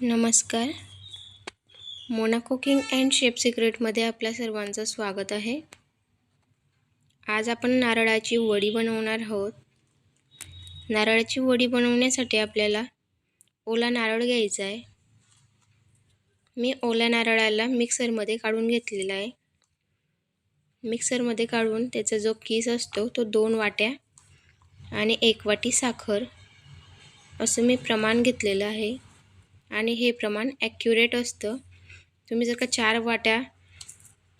नमस्कार. Mona cooking and chef सिक्रेटमध्ये आपल्या सर्वांचं स्वागत आहे. आज आपण नारळाची वडी बनवणार आहोत. नारळाची वडी बनवण्यासाठी आपल्याला ओला नारळ घ्यायचा आहे. मी ओल्या नारळाला मिक्सरमध्ये काढून घेतलेला आहे. मिक्सरमध्ये काढून त्याचा जो कीस असतो तो 2 वाट्या आणि 1 वाटी साखर असं मी प्रमाण घेतलेलं आहे. आणि हे प्रमाण ॲक्युरेट असतं. तुम्ही जर का 4 वाट्या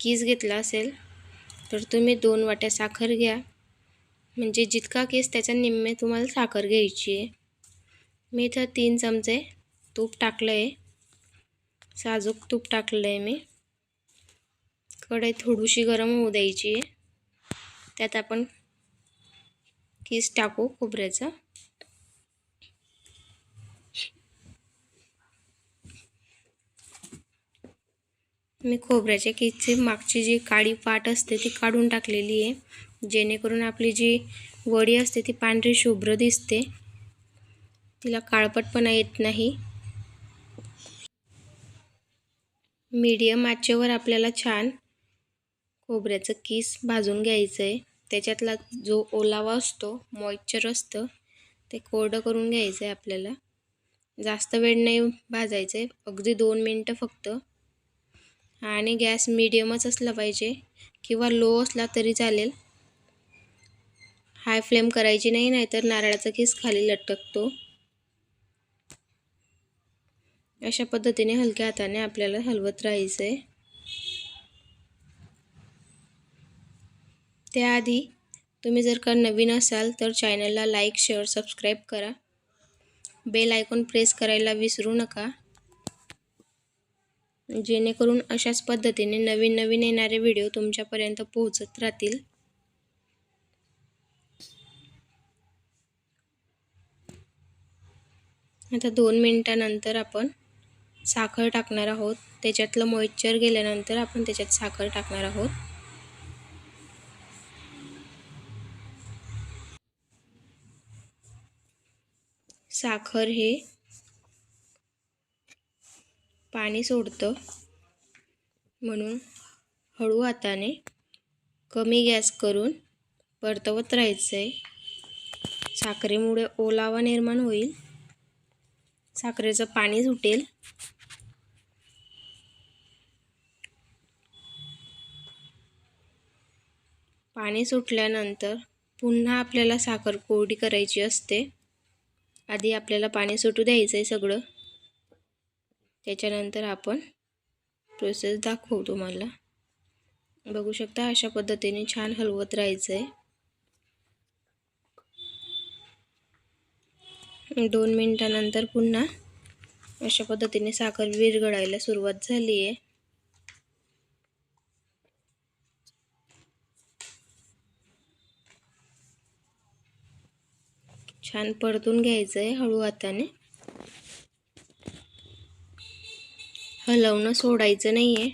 कीस घेतला असेल तर तुम्ही 2 वाट्या साखर घ्या. म्हणजे जितका कीस त्याच्या निम्मे तुम्हाला साखर घ्यायची आहे. मी इथं 3 चमचे तूप टाकलं आहे. साजूक तूप टाकलं आहे मी. कढई थोडीशी गरम होऊ द्यायची आहे. त्यात आपण कीस टाकू खोबऱ्याचा. मी खोबऱ्याच्या कीसची मागची जी काळी पाट असते ती काढून टाकलेली आहे, जेणेकरून आपली जी वडी असते ती पांढरी शुभ्र दिसते, तिला काळपटपणा येत नाही. मीडियम आचेवर आपल्याला छान खोबऱ्याचं कीस भाजून घ्यायचं आहे. त्याच्यातला जो ओलावा असतो, मॉइश्चर असतं, ते कोरडं करून घ्यायचं आहे आपल्याला. जास्त वेळ नाही भाजायचं आहे, अगदी 2 मिनटं फक्त. आणि गॅस मीडियमच असला पाहिजे किंवा लो असला तरी चालेल. हाय फ्लेम करायची नाही, नाहीतर नारळाचा कीस खाली लटकतो. अशा पद्धतीने हलक्या हाताने आपल्याला हलवत राहायचं आहे. त्याआधी तुम्ही जर का नवीन असाल तर चॅनलला लाईक, शेअर, सबस्क्राईब करा. बेल आयकॉन प्रेस करायला विसरू नका, जेणेकरून अशाच पद्धतीने नवीन येणारे व्हिडिओ तुमच्यापर्यंत पोहोचत राहतील. आता 2 मिनिटानंतर आपण साखर टाकणार आहोत. त्याच्यातलं मॉइश्चर गेल्यानंतर आपण त्याच्यात साखर टाकणार आहोत. साखर हे पाणी सोडतं, म्हणून हळू हाताने कमी गॅस करून परतवत राहायचं आहे. साखरेमुळे ओलावा निर्माण होईल, साखरेचं पाणी सुटेल. पाणी सुटल्यानंतर पुन्हा आपल्याला साखर कोरडी करायची असते. आधी आपल्याला पाणी सुटू द्यायचं आहे सगळं. त्याच्यानंतर आपण प्रोसेस दाखवू तुम्हाला. बघू शकता, अशा पद्धतीने छान हलवत राहायचं आहे. 2 मिनिटानंतर पुन्हा अशा पद्धतीने साखर विरघळायला सुरुवात झाली आहे. छान परतून घ्यायचं आहे हळू हाताने. हलवणं सोडायचं नाही आहे,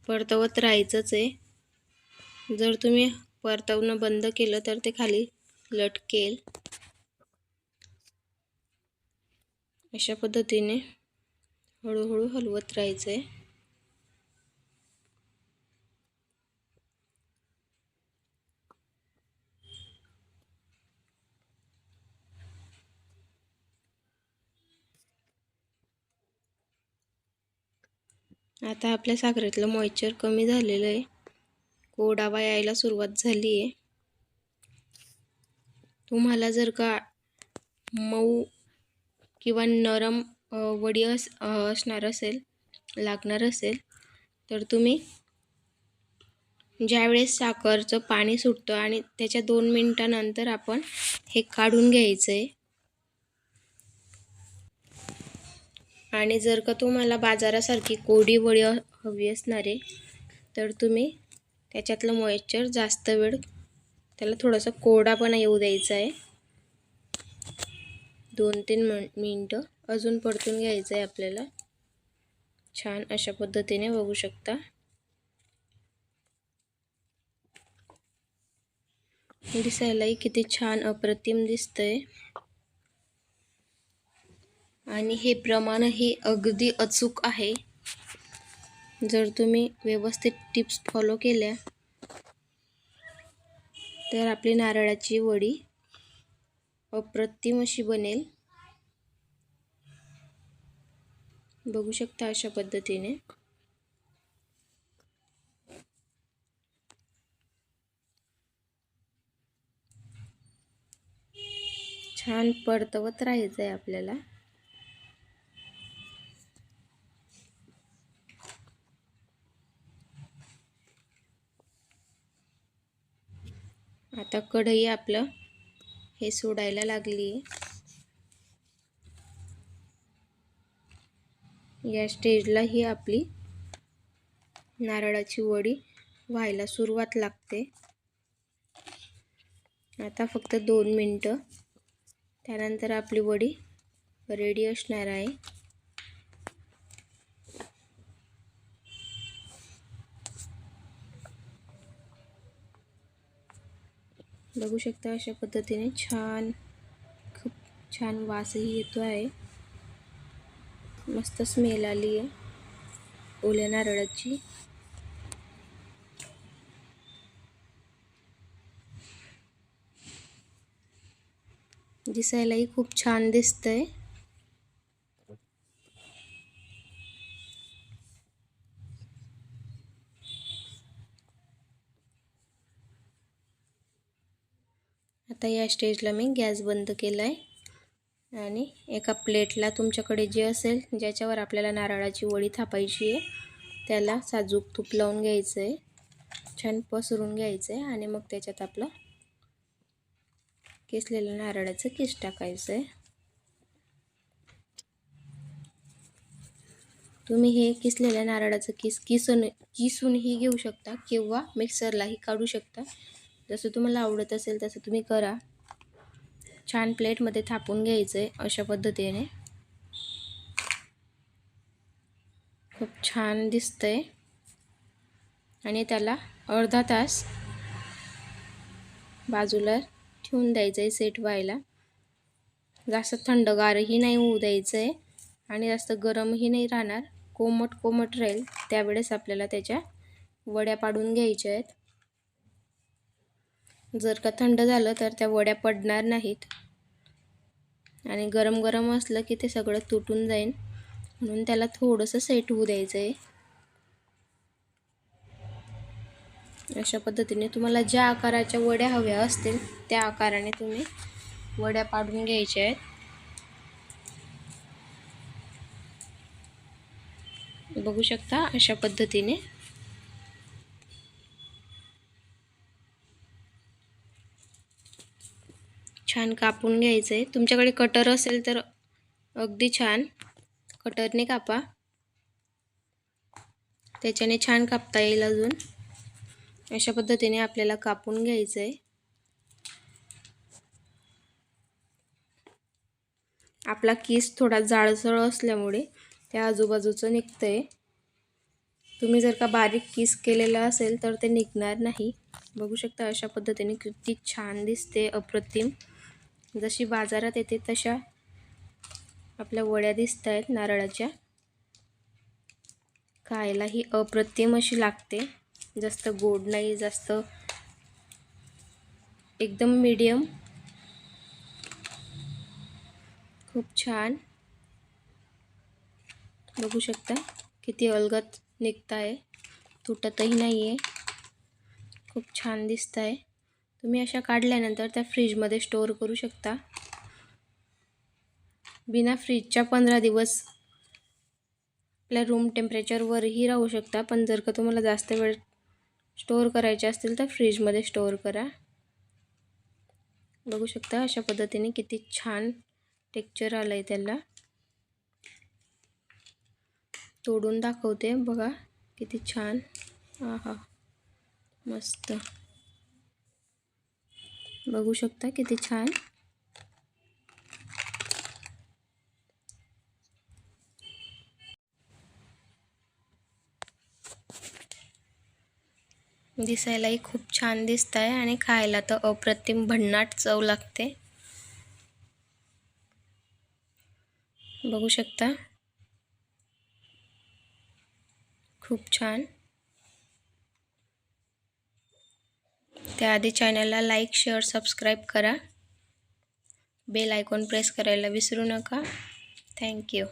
परतवत राहायचंच आहे. जर तुम्ही परतवणं बंद केलं तर ते खाली लटकेल. अशा पद्धतीने हळूहळू हलवत राहायचं आहे. आता आपल्या साखरेतलं मॉइश्चर कमी झालेलं आहे, कोरडावा यायला सुरुवात झाली आहे. तुम्हाला जर का मऊ किंवा नरम वडी असणार असेल, लागणार असेल, तर तुम्ही ज्यावेळेस साखरचं पाणी सुटतं आणि त्याच्या 2 मिनिटानंतर आपण हे काढून घ्यायचं आहे. आणि जर का तुम्हाला बाजारासारखी कोरडी वडी हवी असणार आहे तर तुम्ही त्याच्यातलं मॉइश्चर जास्त वेळ त्याला थोडंसं कोरडापणा येऊ द्यायचा आहे. 2-3 मिनटं अजून परतून घ्यायचं आहे आपल्याला. छान अशा पद्धतीने बघू शकता. दिसायलाही किती छान अप्रतिम दिसतंय. आणि हे प्रमाणही अगदी अचूक आहे. जर तुम्ही व्यवस्थित टिप्स फॉलो केल्या तर आपली नारळाची वडी अप्रतिम अशी बनेल. बघू शकता अशा पद्धतीने. छान परतवत राहायचं आहे आपल्याला. आता कढई आपलं हे सोडायला लागली आहे. या स्टेजला ही आपली नारळाची वडी व्हायला सुरुवात लागते. आता फक्त 2 मिनटं, त्यानंतर आपली वडी रेडी असणार आहे. बघू शकता अशा पद्धतीने खूप छान वासही येतो आहे. मस्त स्मेल आली आहे ओल्या नारळाची. दिसायलाही खूप छान दिसतंय. आता या स्टेजला मी गॅस बंद केला आहे आणि एका प्लेटला तुमच्याकडे जे असेल ज्याच्यावर आपल्याला नारळाची वडी थापायची आहे त्याला साजूक तूप लावून घ्यायचं आहे. छान पसरून घ्यायचं आहे आणि मग त्याच्यात आपलं किसलेलं नारळाचं किस टाकायचं आहे. तुम्ही हे किसलेल्या नारळाचं किसूनही घेऊ शकता किंवा मिक्सरलाही काढू शकता. जसं तुम्हाला आवडत असेल तसं तुम्ही करा. छान प्लेटमध्ये थापून घ्यायचं आहे अशा पद्धतीने. खूप छान दिसतंय आणि त्याला अर्धा तास बाजूला ठेवून द्यायचं आहे सेट व्हायला. जास्त थंडगारही नाही होऊ द्यायचं आहे आणि जास्त गरमही नाही राहणार. कोमट राहील. त्यावेळेस आपल्याला त्याच्या वड्या पाडून घ्यायच्या आहेत. जर का थंड झालं तर त्या वड्या पडणार नाहीत आणि गरम असलं की ते सगळं तुटून जाईल. म्हणून त्याला थोडंसं सेट होऊ द्यायचं आहे. अशा पद्धतीने तुम्हाला ज्या आकाराच्या वड्या हव्या असतील त्या आकाराने तुम्ही वड्या पाडून घ्यायच्या आहेत. बघू शकता अशा पद्धतीने. छान कापून घ्यायचं आहे. तुमच्याकडे कटर असेल तर अगदी छान, कटरने कापा. त्याच्याने छान कापता येईल अजून. अशा पद्धतीने आपल्याला कापून घ्यायचं आहे. आपला किस थोडा जाडसर असल्यामुळे त्या आजूबाजूचं निघतंय. तुम्ही जर का बारीक किस केलेला असेल तर ते निघणार नाही. बघू शकता अशा पद्धतीने किती छान दिसते, अप्रतिम. जशी बाजारात येते तशा आपल्या वड्या दिसत आहेत नारळाच्या. खायलाही अप्रतिम अशी लागते. जास्त गोड नाही, जास्त एकदम मीडियम. खूप छान. बघू शकता किती अलगद निघत आहे, तुटतही नाही आहे. खूप छान दिसत आहे. तुम्ही अशा काढल्यानंतर त्या फ्रीजमध्ये स्टोअर करू शकता. बिना फ्रीजच्या 15 दिवस आपल्या रूम टेम्परेचरवरही राहू शकता. पण जर का तुम्हाला जास्त वेळ स्टोअर करायचे असतील तर फ्रीजमध्ये स्टोअर करा. बघू शकता अशा पद्धतीने किती छान टेक्स्चर आलंय त्याला. तोडून दाखवते बघा किती छान. आहा, मस्त. बघू शकता किती छान. दिसायलाही खूप छान दिसत आहे आणि खायला तर अप्रतिम भन्नाट चव लागते. बघू शकता, खूप छान. त्याआधी चॅनलला लाईक, शेअर, सबस्क्राईब करा. बेल आयकॉन प्रेस करायला विसरू नका. थँक्यू.